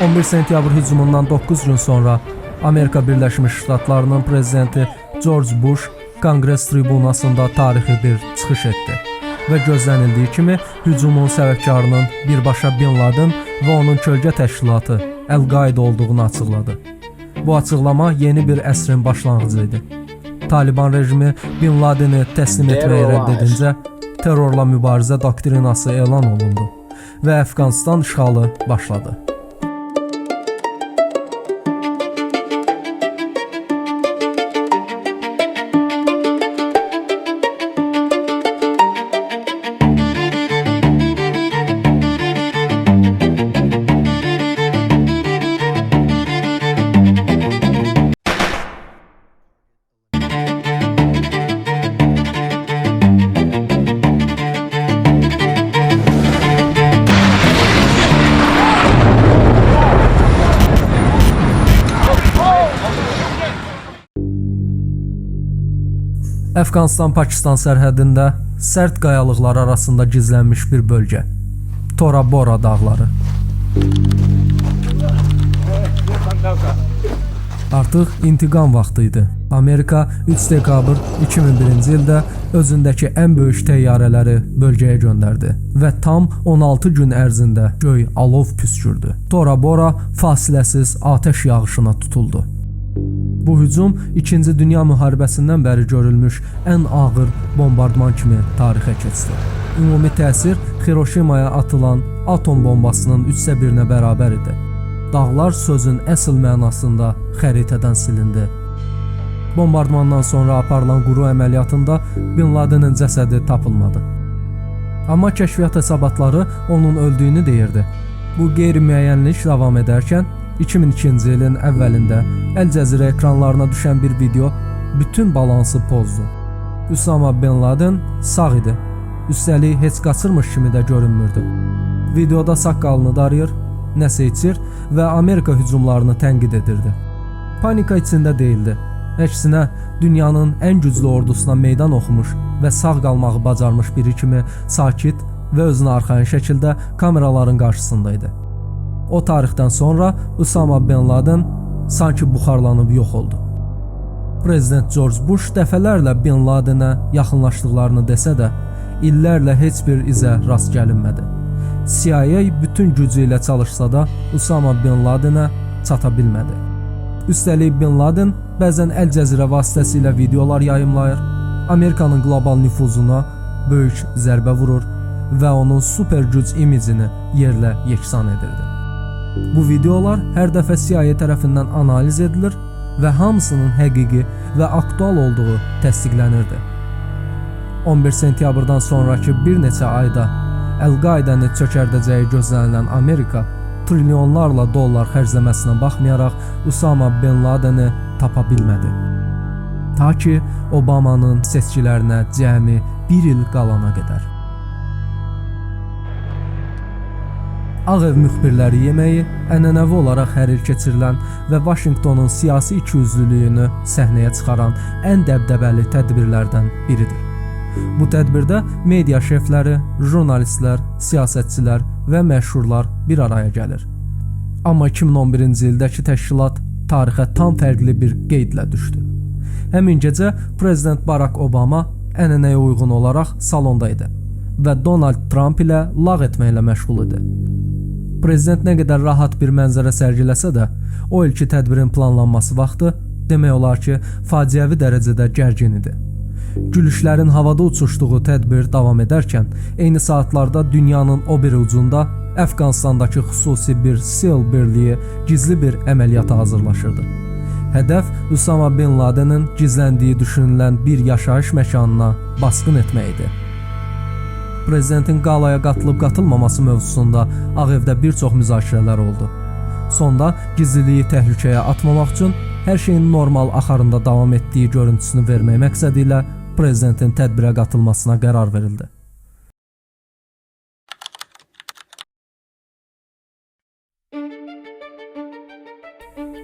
11 sentyabr hücumundan 9 gün sonra Amerika Birləşmiş Ştatlarının prezidenti George Bush Konqres tribunasında tarixi bir çıxış etdi və gözlənildiyi kimi hücumun səbəbkarının birbaşa Bin Laden və onun kölgə təşkilatı Əl-Qaida olduğunu açıqladı. Bu açıqlama yeni bir əsrin başlanğıcı idi. Taliban rejimi Bin Ladeni təslim etməyi rədd edincə terrorla mübarizə doktrinası elan olundu və Əfqanistan işğalı başladı. Əfqanistan-Pakistan sərhədində sərt qayalıqlar arasında gizlənmiş bir bölgə. Tora Bora dağları. Artıq intiqam vaxtı idi. Amerika 3 dekabr 2001-ci ildə özündəki ən böyük təyyarələri bölgəyə göndərdi və tam 16 gün ərzində göy alov püskürdü. Tora Bora fasiləsiz atəş yağışına tutuldu. Bu hücum 2-ci Dünya müharibəsindən bəri görülmüş ən ağır bombardman kimi tarixə keçdi. Ümumi təsir Hiroşimaya atılan atom bombasının 1/3-nə bərabər idi. Dağlar sözün əsl mənasında xəritədən silindi. Bombardmandan sonra aparılan quru əməliyyatında Bin Ladenin cəsədi tapılmadı. Amma kəşfiyyat hesabatları onun öldüyünü deyirdi. Bu qeyri-müəyyənlik davam edərkən 2002-ci ilin əvvəlində Əl Cəzirə ekranlarına düşən bir video bütün balansı pozdu. Usama Bin Laden sağ idi. Üstəlik heç qaçırmış kimi də görünmürdü. Videoda saqqalını darıyır, nəsə içir və Amerika hücumlarını tənqid edirdi. Panika içində deyildi. Əksinə, dünyanın ən güclü ordusuna meydan oxumuş və sağ qalmağı bacarmış biri kimi sakit və özünə arxayın şəkildə kameraların qarşısındaydı. O tarixdən sonra Usama Bin Laden sanki buxarlanıb yox oldu. Prezident George Bush dəfələrlə Bin Ladenə yaxınlaşdıqlarını desə də, illərlə heç bir izə rast gəlinmədi. CIA bütün gücü ilə çalışsa da Usama Bin Ladenə çata bilmədi. Üstəlik Bin Laden bəzən Əl Cəzirə vasitəsilə videolar yayımlayır, Amerikanın qlobal nüfuzuna böyük zərbə vurur və onun super güc imicini yerlə yeksan edirdi. Bu videolar hər dəfə CIA tərəfindən analiz edilir və hamısının həqiqi və aktual olduğu təsdiqlənirdi. 11 sentyabrdan sonraki bir neçə ayda Əl-Qaidəni çökərdəcəyi gözlənilən Amerika trilyonlarla dollar xərcləməsinə baxmayaraq Usama Bin Ladeni tapa bilmədi. Ta ki Obamanın seçkilərinə cəmi bir il qalana qədər. Ağ Ev müxbirləri yeməyi ənənəvi olaraq hər il keçirilən və Vaşinqtonun siyasi ikiyüzlülüyünü səhnəyə çıxaran ən dəbdəbəli tədbirlərdən biridir. Bu tədbirdə media şefləri, jurnalistlər, siyasətçilər və məşhurlar bir araya gəlir. Amma 2011-ci ildəki təşkilat tarixə tam fərqli bir qeydlə düşdü. Həmin gecə Prezident Barack Obama ənənəyə uyğun olaraq salonda idi və Donald Trump ilə lağ etməklə məşğul idi. Prezident nə qədər rahat bir mənzərə sərgiləsə də, o ilki tədbirin planlanması vaxtı demək olar ki, faciəvi dərəcədə gərgin idi. Gülüşlərin havada uçuşduğu tədbir davam edərkən, eyni saatlarda dünyanın o biri ucunda Əfqanistandakı xüsusi bir SEAL birliyi gizli bir əməliyyata hazırlaşırdı. Hədəf Usama Bin Ladenin gizləndiyi düşünülən bir yaşayış məkanına basqın etmək idi. Prezidentin qalaya qatılıb-qatılmaması mövzusunda Ağ Evdə bir çox müzakirələr oldu. Sonda gizliliyi təhlükəyə atmamaq üçün hər şeyin normal axarında davam etdiyi görüntüsünü vermək məqsədi ilə prezidentin tədbirə qatılmasına qərar verildi.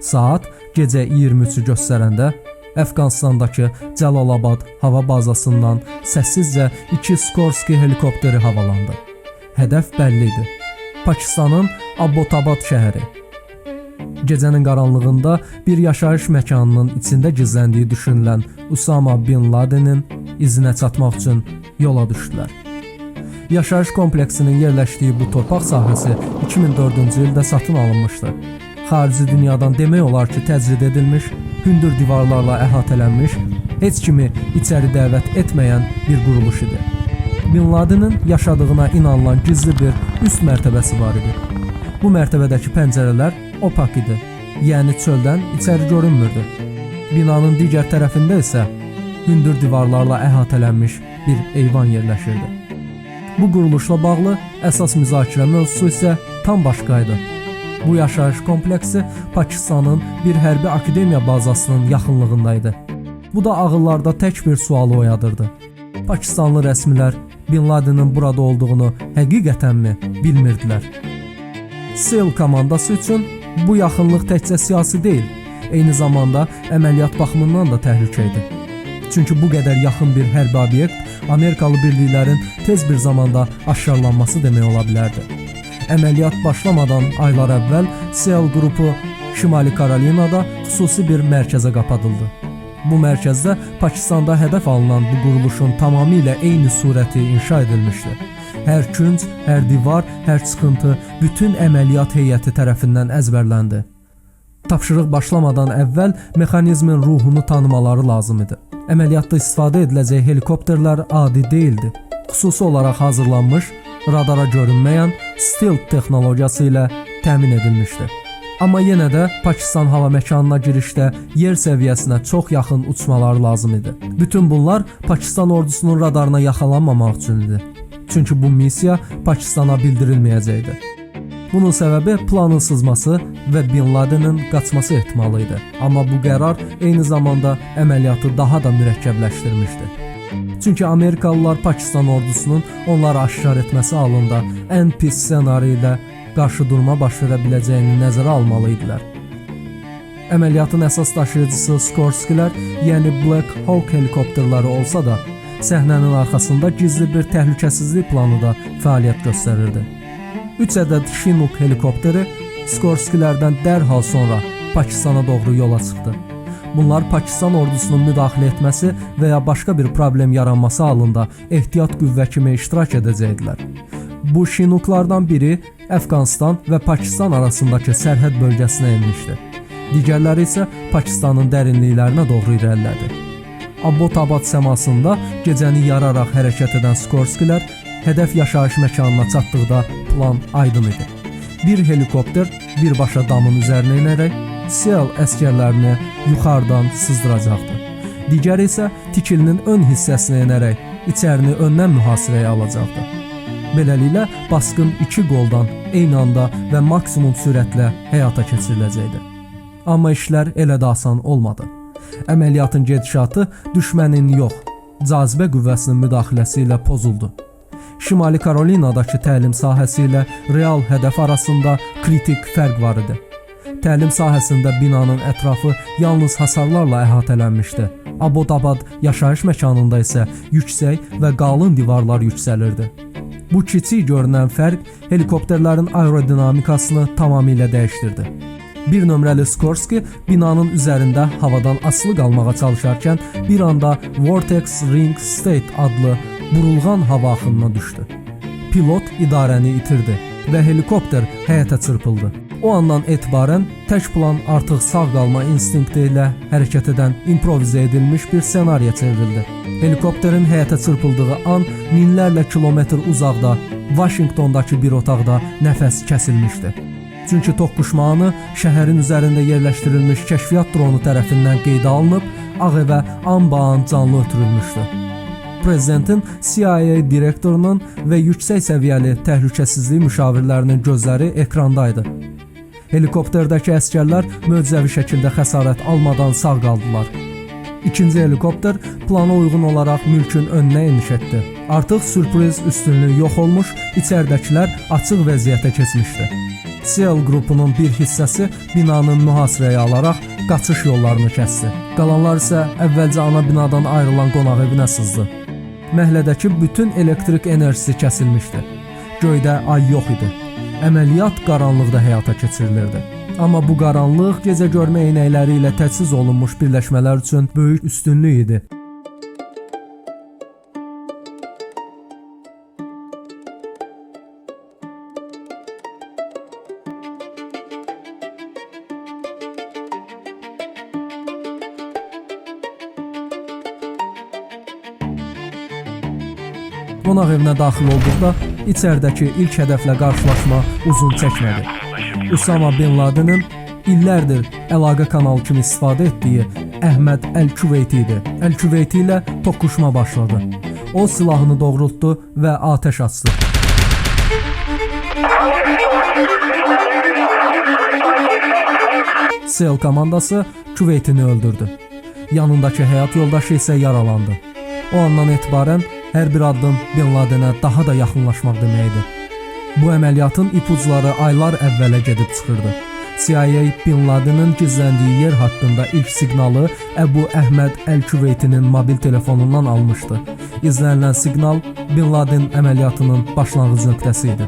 Saat gecə 23-ü göstərəndə Əfqanistandakı Cəlalabad hava bazasından səssizcə 2 Skorsky helikopteri havalandı. Hədəf bəlli idi. Pakistanın Abbottabad şəhəri Gecənin qaranlığında bir yaşayış məkanının içində gizləndiyi düşünülən Usama bin Ladenin izinə çatmaq üçün yola düşdülər. Yaşayış kompleksinin yerləşdiyi bu torpaq sahəsi 2004-cü ildə satın alınmışdı. Xarici dünyadan demək olar ki, təcrid edilmiş, hündür divarlarla əhatələnmiş, heç kimi içəri dəvət etməyən bir quruluş idi. Bin Ladenin yaşadığına inanılan gizli bir üst mərtəbəsi var idi. Bu mərtəbədəki pəncərələr opak idi, yəni çöldən içəri görünmürdü. Binanın digər tərəfində isə hündür divarlarla əhatələnmiş bir eyvan yerləşirdi. Bu quruluşla bağlı əsas müzakirə mövzusu isə tam başqa idi. Bu yaşayış kompleksi Pakistanın bir hərbi akademiya bazasının yaxınlığındaydı. Bu da ağıllarda tək bir sualı oyadırdı. Pakistanlı rəsmilər Bin Ladenin burada olduğunu həqiqətənmi bilmirdilər? SEAL komandası üçün bu yaxınlıq təkcə siyasi deyil, eyni zamanda əməliyyat baxımından da təhlükə idi. Çünki bu qədər yaxın bir hərbi obyekt Amerikalı birliklərin tez bir zamanda aşkarlanması demək ola bilərdi. Əməliyyat başlamadan aylar əvvəl SEAL qrupu Şimali Karolinada xüsusi bir mərkəzə qapadıldı. Bu mərkəzdə Pakistanda hədəf alınan bu quruluşun tamamilə eyni surəti inşa edilmişdi. Hər künc, hər divar, hər çıxıntı bütün əməliyyat heyəti tərəfindən əzbərləndi. Tapşırıq başlamadan əvvəl mexanizmin ruhunu tanımaları lazım idi. Əməliyyatda istifadə ediləcək helikopterlər adi deyildi. Xüsusi olaraq hazırlanmış, radara görünməyən stealth texnologiyası ilə təmin edilmişdi. Amma yenə də Pakistan hava məkanına girişdə yer səviyyəsinə çox yaxın uçmaları lazım idi. Bütün bunlar Pakistan ordusunun radarına yaxalanmamaq üçün idi. Çünki bu missiya Pakistana bildirilməyəcəkdi. Bunun səbəbi planın sızması və Bin Ladenin qaçması ehtimalı idi. Amma bu qərar eyni zamanda əməliyyatı daha da mürəkkəbləşdirmişdi. Çünki Amerikalılar Pakistan ordusunun onları aşkar etməsi halında ən pis ssenari ilə qarşı durma baş verə biləcəyini nəzərə almalı idilər. Əməliyyatın əsas daşıyıcısı Skorskilər, yəni Black Hawk helikopterləri olsa da, səhnənin arxasında gizli bir təhlükəsizlik planı da fəaliyyət göstərirdi. 3 ədəd Chinook helikopteri Skorskilərdən dərhal sonra Pakistana doğru yola çıxdı. Bunlar Pakistan ordusunun müdaxilə etməsi və ya başqa bir problem yaranması halında ehtiyat qüvvə kimi iştirak edəcəkdilər. Bu Chinooklardan biri Əfqanistan və Pakistan arasındakı sərhəd bölgəsinə enmişdi. Digərləri isə Pakistanın dərinliklərinə doğru irəlilədi. Abbottabad səmasında gecəni yararaq hərəkət edən Skorskilər hədəf yaşayış məkanına çatdıqda plan aydın idi. Bir helikopter birbaşa damın üzərinə enərək SEAL əskərlərini yuxarıdan sızdıracaqdı. Digəri isə tikilinin ön hissəsinə enərək içərini öndən mühasirəyə alacaqdı. Beləliklə, basqın 2 qoldan eyni anda və maksimum sürətlə həyata keçiriləcəkdi. Amma işlər elə də asan olmadı. Əməliyyatın gedişatı düşmənin yox, cazibə qüvvəsinin müdaxiləsi ilə pozuldu. Şimali Karolinadakı təlim sahəsi ilə real hədəf arasında kritik fərq var idi. Təlim sahəsində binanın ətrafı yalnız hasarlarla əhatələnmişdi. Abbottabad yaşayış məkanında isə yüksək və qalın divarlar yüksəlirdi. Bu kiçik görünən fərq helikopterlərin aerodinamikasını tamamilə dəyişdirdi. Bir nömrəli Skorsky binanın üzərində havadan asılı qalmağa çalışarkən bir anda Vortex Ring State adlı burulğan hava axınına düşdü. Pilot idarəni itirdi və helikopter həyətə çırpıldı. O andan etibarən tək plan artıq sağ qalma instinkti ilə hərəkət edən improvizə edilmiş bir ssenariyə çevrildi. Helikopterin həyətə çırpıldığı an minlərlə kilometr uzaqda, Vaşinqtondakı bir otaqda nəfəs kəsilmişdi. Çünki toqquşma anı şəhərin üzərində yerləşdirilmiş kəşfiyyat dronu tərəfindən qeydə alınıb, Ağ Evə anbaan canlı ötürülmüşdü. Prezidentin, CIA direktorunun və yüksək səviyyəli təhlükəsizlik müşavirlərinin gözləri ekrandaydı. Helikopterdəki əskərlər möcüzəvi şəkildə xəsarət almadan sağ qaldılar. İkinci helikopter plana uyğun olaraq mülkün önünə eniş etdi. Artıq sürpriz üstünlüyü yox olmuş, içəridəkilər açıq vəziyyətə keçmişdi. SEAL qrupunun bir hissəsi binanın mühasirəyə alaraq qaçış yollarını kəsdi. Qalanlar isə əvvəlcə ana binadan ayrılan qonaq evinə sızdı. Məhlədəki bütün elektrik enerjisi kəsilmişdi. Göydə ay yox idi. Əməliyyat qaranlıqda həyata keçirilirdi. Amma bu qaranlıq gecə görmə eynəkləri ilə təchiz olunmuş birləşmələr üçün böyük üstünlük idi. Qonaq evinə daxil olduqda içəridəki ilk hədəflə qarşılaşma uzun çəkmədi. Usama bin Ladenin illərdir əlaqə kanalı kimi istifadə etdiyi Əhməd Əl-Küveyti idi. Əl-Küveyti ilə toqquşma başladı. O silahını doğrultdu və atəş açdı. SEAL komandası Küveytini öldürdü. Yanındakı həyat yoldaşı isə yaralandı. O andan etibarən hər bir addım Bin Ladenə daha da yaxınlaşmaq deməkdir. Bu əməliyyatın ipucları aylar əvvələ gedib çıxırdı. CIA Bin Ladenin gizləndiyi yer haqqında ilk siqnalı Əbu Əhməd Əl-Küveytinin mobil telefonundan almışdı. İzlənilən siqnal Bin Laden əməliyyatının başlanğıc nöqtəsi idi.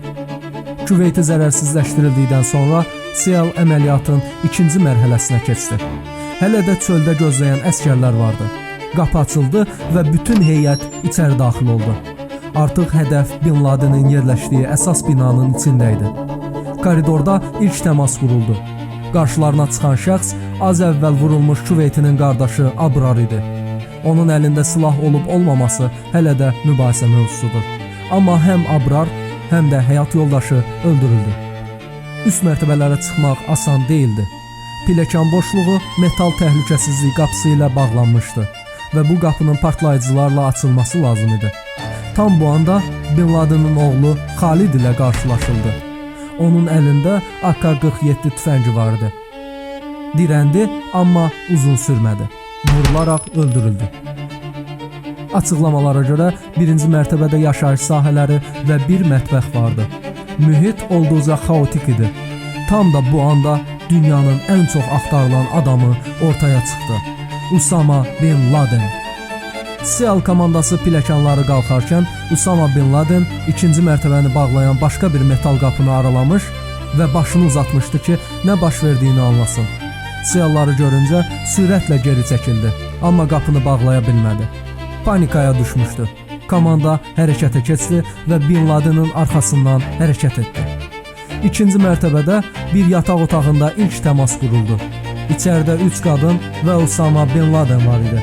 Küveyti zərərsizləşdirildikdən sonra SEAL əməliyyatın ikinci mərhələsinə keçdi. Hələ də çöldə gözləyən əsgərlər vardı. Qapı açıldı və bütün heyət içəri daxil oldu. Artıq hədəf Bin Ladenin yerləşdiyi əsas binanın içində idi. Koridorda ilk təmas quruldu. Qarşılarına çıxan şəxs az əvvəl vurulmuş Küveytinin qardaşı Abrar idi. Onun əlində silah olub olmaması hələ də mübahisə mövzusudur. Amma həm Abrar, həm də həyat yoldaşı öldürüldü. Üst mərtəbələrə çıxmaq asan deyildi. Pilləkən boşluğu metal təhlükəsizlik qapısı ilə bağlanmışdı və bu qapının partlayıcılarla açılması lazım idi. Tam bu anda Bin Ladenin oğlu Xalid ilə qarşılaşıldı. Onun əlində AK-47 tüfəngi vardı. Dirəndi, amma uzun sürmədi. Vurularaq öldürüldü. Açıqlamalara görə birinci mərtəbədə yaşayış sahələri və bir mətbəx vardı. Mühit olduqca xaotik idi. Tam da bu anda dünyanın ən çox axtarılan adamı ortaya çıxdı. Usama bin Laden. SEAL komandası pilləkənləri qalxarkən Usama bin Laden ikinci mərtəbəni bağlayan başqa bir metal qapını aralamış və başını uzatmışdı ki, nə baş verdiyini anlasın. SEAL'ları görüncə sürətlə geri çəkildi, amma qapını bağlaya bilmədi. Panikaya düşmüşdü. Komanda hərəkətə keçdi və Bin Ladenin arxasından hərəkət etdi. İkinci mərtəbədə bir yataq otağında ilk təmas quruldu. İçəridə 3 qadın və Usama bin Laden var idi.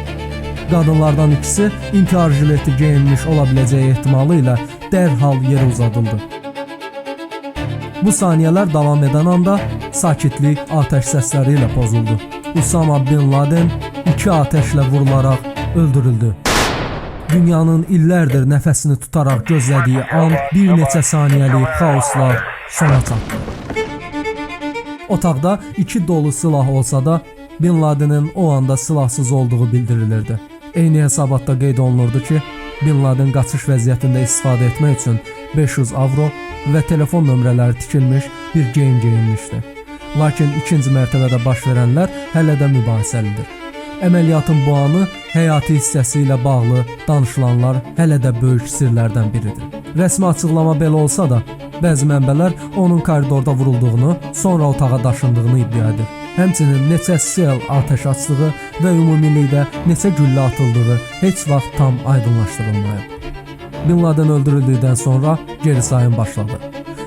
Qadınlardan ikisi intihar jileti geyinmiş ola biləcəyi ehtimalı ilə dərhal yerə uzadıldı. Bu saniyələr davam edən anda sakitlik atəş səsləri ilə pozuldu. Usama bin Laden 2 atəşlə vurularaq öldürüldü. Dünyanın illərdir nəfəsini tutaraq gözlədiyi an bir neçə saniyəlik xaosla sona çatdı. Otaqda 2 dolu silah olsa da Bin Ladenin o anda silahsız olduğu bildirilirdi. Eyni hesabatda qeyd olunurdu ki, Bin Laden qaçış vəziyyətində istifadə etmək üçün 500 avro və telefon nömrələri tikilmiş bir geyim geyinmişdi. Lakin ikinci mərtəbədə baş verənlər hələ də mübahisəlidir. Əməliyyatın bu anı həyati hissəsi ilə bağlı danışılanlar hələ də böyük sirlərdən biridir. Rəsmi açıqlama belə olsa da, bəzi mənbələr onun koridorda vurulduğunu, sonra otağa daşındığını iddia edir. Həmçinin neçə SEAL atəş açdığı və ümumilikdə neçə güllə atıldığı heç vaxt tam aydınlaşdırılmayıb. Bin Laden öldürüldükdən sonra geri sayım başladı.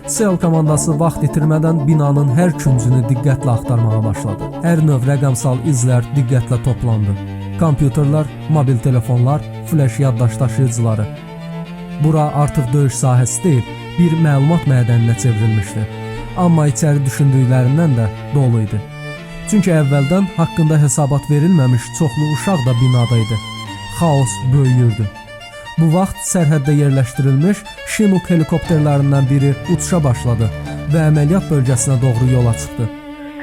SEAL komandası vaxt itirmədən binanın hər küncünü diqqətlə axtarmağa başladı. Hər növ rəqəmsal izlər diqqətlə toplandı. Kompüterlər, mobil telefonlar, flash yaddaş daşıyıcıları. Bura artıq döyüş sahəsi deyil, bir məlumat mədəninə çevrilmişdi. Amma içəri düşündüklərindən də dolu idi. Çünki əvvəldən haqqında hesabat verilməmiş çoxlu uşaq da binada idi. Xaos böyüyürdü. Bu vaxt sərhəddə yerləşdirilmiş Chinook helikopterlərindən biri uçuşa başladı və əməliyyat bölgəsinə doğru yola çıxdı.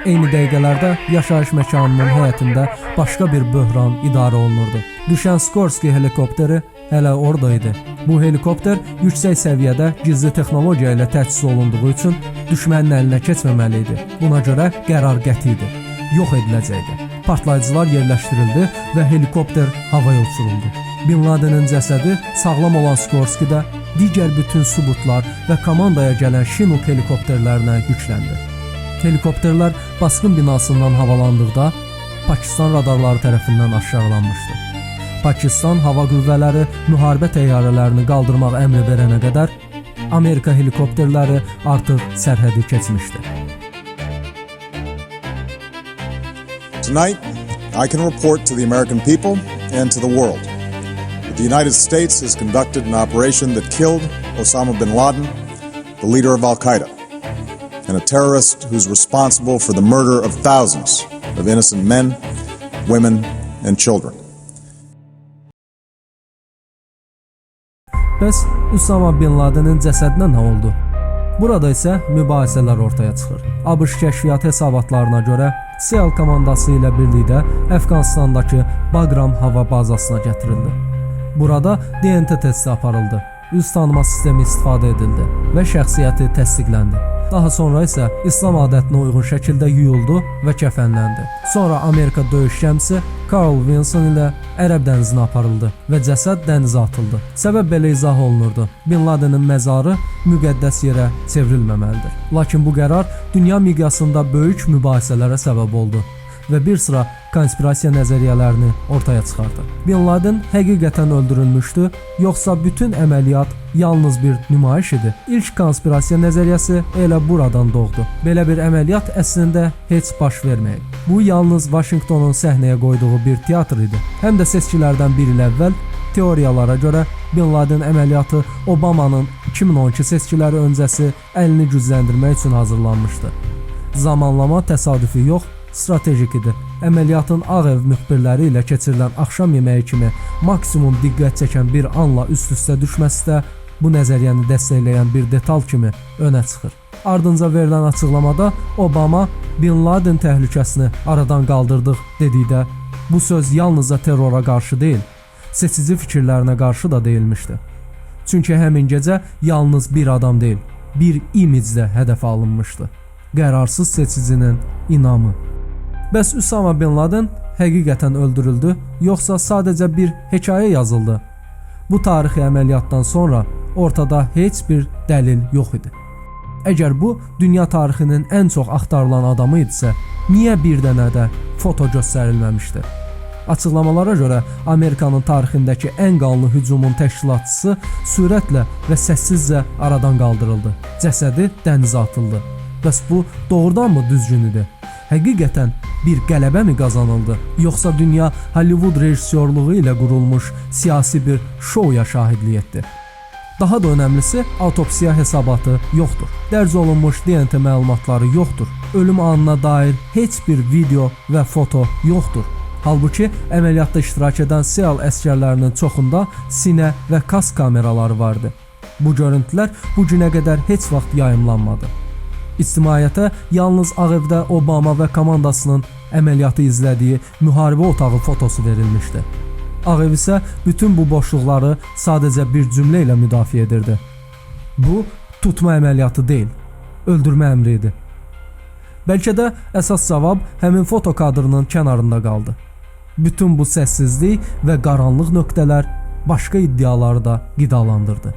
Eyni dəqiqələrdə yaşayış məkanının həyətində başqa bir böhran idarə olunurdu. Düşən Skorsky helikopteri hələ orada idi. Bu helikopter yüksək səviyyədə gizli texnologiya ilə təchiz olunduğu üçün düşmənin əlinə keçməməli idi. Buna görə qərar qəti idi. Yox ediləcəkdi. Partlayıcılar yerləşdirildi və helikopter havaya uçuruldu. Bin Ladenin cəsədi sağlam olan Skorsky'də digər bütün sübutlar və komandaya gələn Chinook helikopterlərinə yükləndi. Helikopterlər basqın binasından havalandıqda Pakistan radarları tərəfindən aşağılanmışdı. Pakistan hava qüvvələri müharibə təyyarələrini qaldırmaq əmri verənə qədər Amerika helikopterləri artıq sərhədi keçmişdi. Tonight, I can report to the American people and to the world that the United States has conducted an operation that killed Osama bin Laden, the leader of Al-Qaeda, and a terrorist who's responsible for the murder of thousands of innocent men, women, and children. Bəs Usama bin Ladenin cəsədinə nə oldu? Burada isə mübahisələr ortaya çıxır. ABŞ kəşfiyyat hesabatlarına görə SEAL komandası ilə birlikdə Əfqanistandakı Bagram hava bazasına gətirildi. Burada DNT testi aparıldı, üz tanıma sistemi istifadə edildi və şəxsiyyəti təsdiqləndi. Daha sonra isə İslam adətinə uyğun şəkildə yuyuldu və kəfənləndi. Sonra Amerika döyüş gəmisi Carl Vinson ilə Ərəb dənizinə aparıldı və cəsəd dənizə atıldı. Səbəb belə izah olunurdu: Bin Ladenin məzarı müqəddəs yerə çevrilməməlidir. Lakin bu qərar dünya miqyasında böyük mübahisələrə səbəb oldu və bir sıra konspirasiya nəzəriyyələrini ortaya çıxardı. Bin Laden həqiqətən öldürülmüşdü, yoxsa bütün əməliyyat yalnız bir nümayiş idi? İlk konspirasiya nəzəriyyəsi elə buradan doğdu. Belə bir əməliyyat əslində heç baş verməyib. Bu yalnız Vaşinqtonun səhnəyə qoyduğu bir teatr idi. Həm də seçkilərdən bir il əvvəl teoriyalara görə Bin Laden əməliyyatı Obamanın 2012 seçkiləri öncəsi əlini gücləndirmək üçün hazırlanmışdı. Zamanlama təsadüfi yox, stratejik idi. Əməliyyatın Ağ Ev müxbirləri ilə keçirilən axşam yeməyi kimi maksimum diqqət çəkən bir anla üst-üstə düşməsi də bu nəzəriyyəni dəstəkləyən bir detal kimi önə çıxır. Ardınca verilən açıqlamada Obama Bin Laden təhlükəsini aradan qaldırdıq dedikdə bu söz yalnızca terrora qarşı deyil, seçici fikirlərinə qarşı da deyilmişdi. Çünki həmin gecə yalnız bir adam deyil, bir imicdə hədəfə alınmışdı. Qərarsız seçicinin inamı. Bəs Usama bin Laden həqiqətən öldürüldü, yoxsa sadəcə bir hekayə yazıldı? Bu tarixi əməliyyatdan sonra ortada heç bir dəlil yox idi. Əgər bu dünya tarixinin ən çox axtarılan adamı idisə, niyə bir dənə də foto göstərilməmişdi? Açıqlamalara görə Amerikanın tarixindəki ən qanlı hücumun təşkilatçısı sürətlə və səssizcə aradan qaldırıldı. Cəsədi dənizə atıldı. Bəs bu doğrudanmı düzgün idi? Həqiqətən bir qələbə mi qazanıldı, yoxsa dünya Hollywood rejissorluğu ilə qurulmuş siyasi bir şouya şahidlik etdi? Daha da önəmlisi, autopsiya hesabatı yoxdur. Dərc olunmuş DNT məlumatları yoxdur. Ölüm anına dair heç bir video və foto yoxdur. Halbuki əməliyyatda iştirak edən SEAL əsgərlərinin çoxunda sinə və kask kameraları vardı. Bu görüntülər bu günə qədər heç vaxt yayımlanmadı. İctimaiyyətə yalnız Ağ Evdə Obama və komandasının əməliyyatı izlədiyi müharibə otağı fotosu verilmişdi. Ağ Ev isə bütün bu boşluqları sadəcə bir cümlə ilə müdafiə edirdi. Bu, tutma əməliyyatı deyil, öldürmə əmri idi. Bəlkə də əsas cavab həmin foto kadrının kənarında qaldı. Bütün bu səssizlik və qaranlıq nöqtələr başqa iddiaları da qidalandırdı.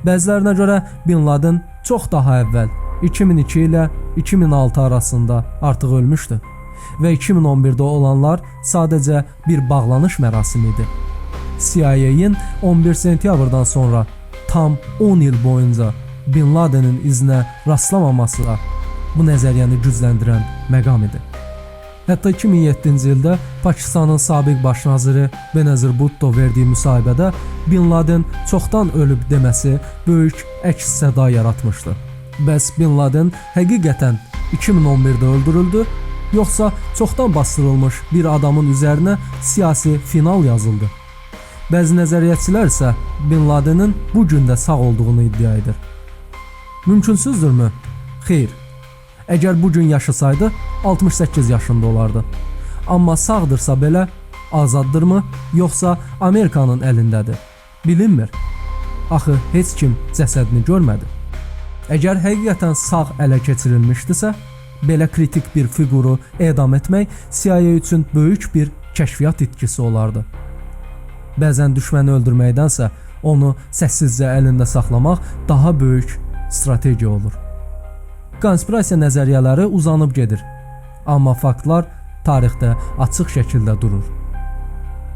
Bəzilərinə görə Bin Laden çox daha əvvəl 2002 ilə 2006 arasında artıq ölmüşdü və 2011-də olanlar sadəcə bir bağlanış mərasimi idi. CIA-nin 11 sentyabrdan sonra tam 10 il boyunca Bin Ladenin izinə rastlamaması da bu nəzəriyyəni gücləndirən məqam idi. Hətta 2007-ci ildə Pakistanın sabiq baş naziri Benazir Bhutto verdiyi müsahibədə Bin Laden çoxdan ölüb deməsi böyük əks-səda yaratmışdı. Bəs Bin Laden həqiqətən 2011-də öldürüldü, yoxsa çoxdan bastırılmış bir adamın üzərinə siyasi final yazıldı? Bəzi nəzəriyyətçilər isə Bin Ladenin bu gün də sağ olduğunu iddia edir. Mümkünsüzdürmü? Xeyr. Əgər bu gün yaşasaydı, 68 yaşında olardı. Amma sağdırsa belə azaddırmı, yoxsa Amerikanın əlindədir? Bilinmir. Axı heç kim cəsədini görmədi. Əgər həqiqətən sağ ələ keçirilmişdisə, belə kritik bir fiquru edam etmək CIA üçün böyük bir kəşfiyyat itkisi olardı. Bəzən düşməni öldürməkdənsə onu səssizcə əlində saxlamaq daha böyük strategiya olur. Konspirasiya nəzəriyyələri uzanıb gedir. Amma faktlar tarixdə açıq şəkildə durur.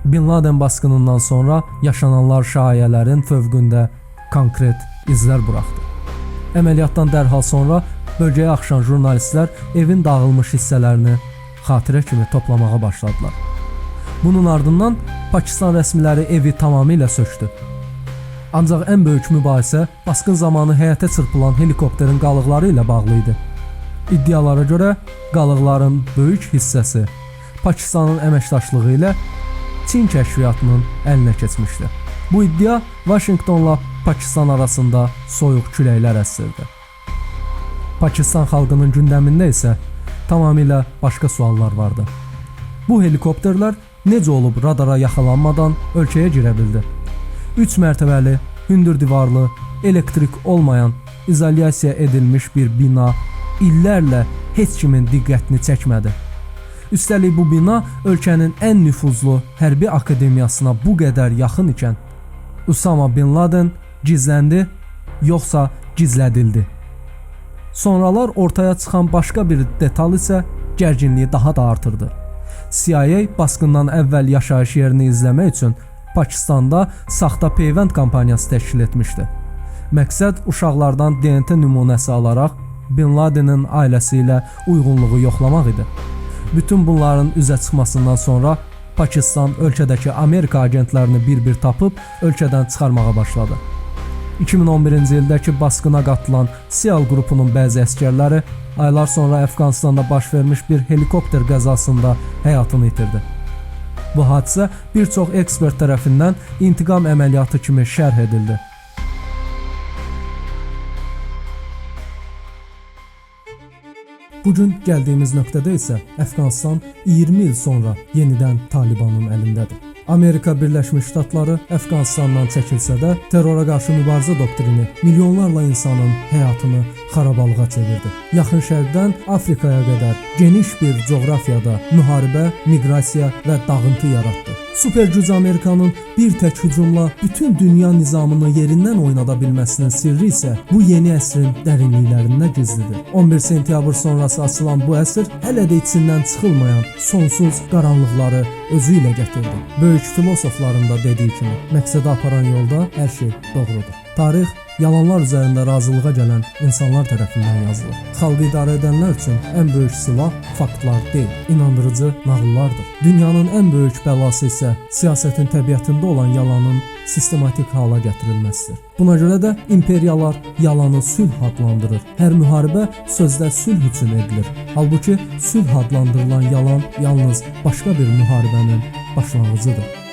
Bin Laden basqınından sonra yaşananlar şayələrin fövqündə konkret izlər buraxdı. Əməliyyatdan dərhal sonra bölgəyə axışan jurnalistlər evin dağılmış hissələrini xatirə kimi toplamağa başladılar. Bunun ardından Pakistan rəsmiləri evi tamamilə sökdü. Ancaq ən böyük mübahisə basqın zamanı həyətə çırpılan helikopterin qalıqları ilə bağlı idi. İddialara görə qalıqların böyük hissəsi Pakistanın əməkdaşlığı ilə Çin kəşfiyyatının əlinə keçmişdi. Bu iddia Vaşinqtonla Pakistan arasında soyuq küləklər əsirdi. Pakistan xalqının gündəmində isə tamamilə başqa suallar vardı. Bu helikopterlər necə olub radara yaxalanmadan ölkəyə girə bildi? 3 mərtəbəli, hündür divarlı, elektrik olmayan, izolyasiya edilmiş bir bina illərlə heç kimin diqqətini çəkmədi. Üstəlik bu bina ölkənin ən nüfuzlu hərbi akademiyasına bu qədər yaxın ikən Usama bin Laden gizləndi, yoxsa gizlədildi? Sonralar ortaya çıxan başqa bir detal isə gərginliyi daha da artırdı. CIA basqından əvvəl yaşayış yerini izləmək üçün Pakistanda saxta peyvənd kampaniyası təşkil etmişdi. Məqsəd uşaqlardan DNT nümunəsi alaraq Bin Ladenin ailəsi ilə uyğunluğu yoxlamaq idi. Bütün bunların üzə çıxmasından sonra Pakistan ölkədəki Amerika agentlərini bir-bir tapıb ölkədən çıxarmağa başladı. 2011-ci ildəki basqına qatılan SEAL qrupunun bəzi əsgərləri aylar sonra Əfqanistanda baş vermiş bir helikopter qəzasında həyatını itirdi. Bu hadisə bir çox ekspert tərəfindən intiqam əməliyyatı kimi şərh edildi. Bugün gəldiyimiz nöqtədə isə Əfqanistan 20 il sonra yenidən Talibanın əlindədir. Amerika Birləşmiş Ştatları Əfqanistandan çəkilsə də terrora qarşı mübarizə doktrini milyonlarla insanın həyatını xarabalığa çevirdi. Yaxın Şərqdən Afrikaya qədər geniş bir coğrafiyada müharibə, miqrasiya və dağıntı yaratdı. Super güc Amerikanın bir tək hücumla bütün dünya nizamını yerindən oynada bilməsinin sirri isə bu yeni əsrin dərinliklərində gizlidir. 11 sentyabr sonrası açılan bu əsr hələ də içindən çıxılmayan sonsuz qaranlıqları özü ilə gətirdi. Böyük filosofların da dediyi kimi, məqsədə aparan yolda hər şey doğrudur. Tarix yalanlar üzərində razılığa gələn insanlar tərəfindən yazılır. Xalqı idarə edənlər üçün ən böyük silah faktlar deyil, inandırıcı nağıllardır. Dünyanın ən böyük bəlası isə siyasətin təbiətində olan yalanın sistematik hala gətirilməsidir. Buna görə də imperiyalar yalanı sülh adlandırır. Hər müharibə sözdə sülh üçün edilir. Halbuki sülh adlandırılan yalan yalnız başqa bir müharibənin başlanğıcıdır.